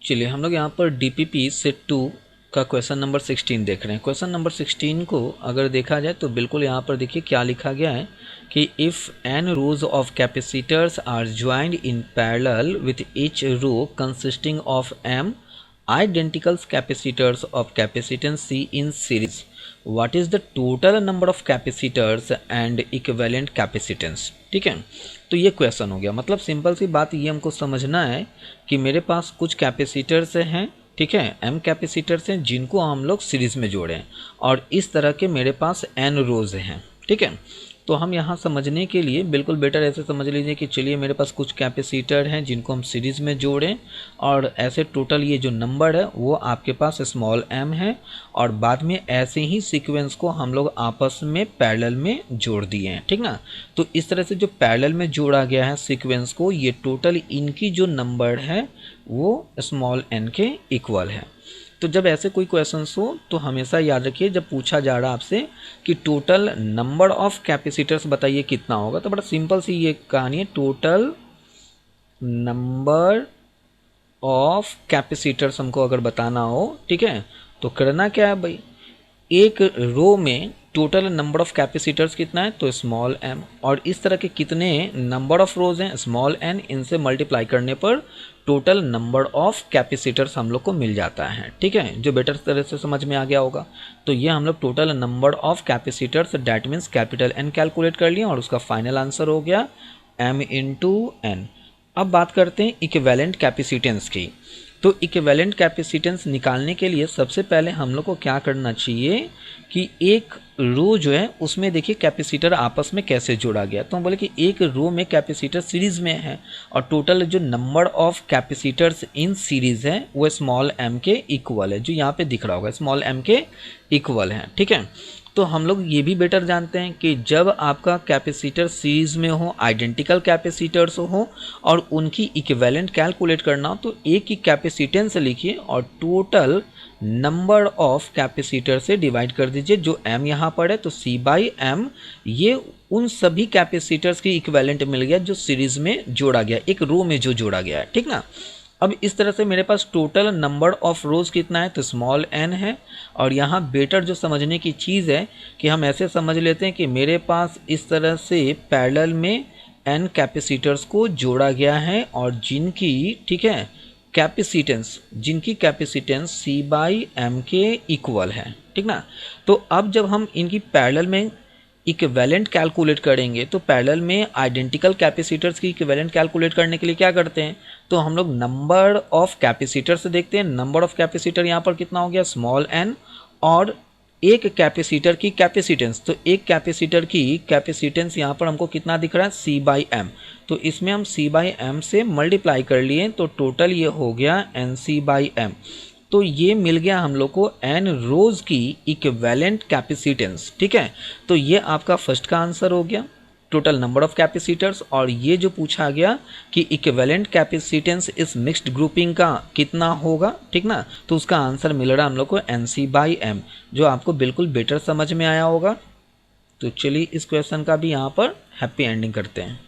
चलिए हम लोग यहाँ पर DPP सेट 2 का क्वेश्चन नंबर 16 देख रहे हैं। क्वेश्चन नंबर 16 को अगर देखा जाए तो बिल्कुल यहाँ पर देखिए क्या लिखा गया है कि if n rows of capacitors are joined in parallel with each row consisting of m identical capacitors of capacitance C in series, what is the total number of capacitors and equivalent capacitance। ठीक है, तो ये question हो गया। मतलब simple सी बात ये हमको समझना है कि मेरे पास कुछ कैपेसिटर्स हैं, ठीक है, m कैपेसिटर्स हैं जिनको हम लोग सीरीज में जोड़ें और इस तरह के मेरे पास n रोज हैं। ठीक है, तो हम यहाँ समझने के लिए बिल्कुल बेटर ऐसे समझ लीजिए कि चलिए मेरे पास कुछ कैपेसिटर हैं जिनको हम सीरीज़ में जोड़ें और ऐसे टोटल ये जो नंबर है वो आपके पास स्मॉल m है और बाद में ऐसे ही सीक्वेंस को हम लोग आपस में पैरेलल में जोड़ दिए हैं। ठीक ना, तो इस तरह से जो पैरेलल में जोड़ा गया है सीक्वेंस को, ये टोटल इनकी जो नंबर है वो स्मॉल n के इक्वल है। तो जब ऐसे कोई क्वेश्चंस हो तो हमेशा याद रखिए, जब पूछा जा रहा आपसे कि टोटल नंबर ऑफ कैपेसिटर्स बताइए कितना होगा, तो बड़ा सिंपल सी ये कहानी है। टोटल नंबर ऑफ कैपेसिटर्स हमको अगर बताना हो, ठीक है, तो करना क्या है भाई, एक रो में टोटल नंबर ऑफ कैपेसिटर्स कितना है तो स्मॉल m, और इस तरह के कितने नंबर ऑफ रोज हैं स्मॉल n, इनसे मल्टीप्लाई करने पर टोटल नंबर ऑफ कैपेसिटर्स हम लोग को मिल जाता है। ठीक है, जो बेटर तरह से समझ में आ गया होगा। तो ये हम लोग total number of capacitors that means capital N calculate कर लिया और उसका फाइनल आंसर हो गया m इंटू n। अब बात करते हैं इक्विवेलेंट कैपेसिटेंस की। तो इक्विवेलेंट कैपेसिटेंस निकालने के लिए सबसे पहले हम लोग को क्या करना चाहिए कि एक रो जो है उसमें देखिए कैपेसिटर आपस में कैसे जोड़ा गया। तो हम बोले कि एक रो में कैपेसिटर सीरीज में है और टोटल जो number of capacitors in series है वो स्मॉल m के इक्वल है, जो यहाँ पे दिख रहा होगा स्मॉल m के इक्वल है। ठीक है, तो हम लोग ये भी बेटर जानते हैं कि जब आपका कैपेसिटर सीरीज में हो, आइडेंटिकल कैपेसिटर्स हो और उनकी इक्विवेलेंट कैलकुलेट करना हो, तो एक ही कैपेसिटेंस लिखिए और टोटल नंबर ऑफ कैपेसिटर से डिवाइड कर दीजिए। जो m यहाँ पर है तो C/m ये उन सभी कैपेसिटर्स की इक्विवेलेंट मिल गया जो सीरीज में जोड़ा गया, एक रो में जो जोड़ा गया है। ठीक ना, अब इस तरह से मेरे पास टोटल नंबर ऑफ रोज कितना है तो स्मॉल n है। और यहाँ बेटर जो समझने की चीज़ है कि हम ऐसे समझ लेते हैं कि मेरे पास इस तरह से पैरेलल में n कैपेसिटर्स को जोड़ा गया है और जिनकी, ठीक है, जिनकी कैपेसिटेंस C/m के इक्वल है। ठीक ना, तो अब जब हम इनकी पैरेलल में इक्विवेलेंट कैलकुलेट करेंगे तो पैरेलल में आइडेंटिकल कैपेसिटर्स की इक्विवेलेंट कैलकुलेट करने के लिए क्या करते हैं, तो हम लोग नंबर ऑफ कैपेसिटर से देखते हैं। नंबर ऑफ कैपेसिटर यहाँ पर कितना हो गया स्मॉल n, और एक कैपेसिटर की कैपेसिटेंस, तो एक कैपेसिटर की कैपेसिटेंस यहाँ पर हमको कितना दिख रहा है C/m, तो इसमें हम C/m से मल्टीप्लाई कर लिए तो टोटल ये हो गया NC/m। तो ये मिल गया हम लोग को n रोज की इक्विवेलेंट कैपेसिटेंस। ठीक है, तो ये आपका फर्स्ट का आंसर हो गया टोटल नंबर ऑफ कैपेसिटर्स। और ये जो पूछा गया कि इक्विवेलेंट कैपेसिटेंस इस मिक्स्ड ग्रुपिंग का कितना होगा, ठीक ना, तो उसका आंसर मिल रहा है हम लोग को NC/m, जो आपको बिल्कुल बेटर समझ में आया होगा। तो चलिए इस क्वेश्चन का भी यहाँ पर हैप्पी एंडिंग करते हैं।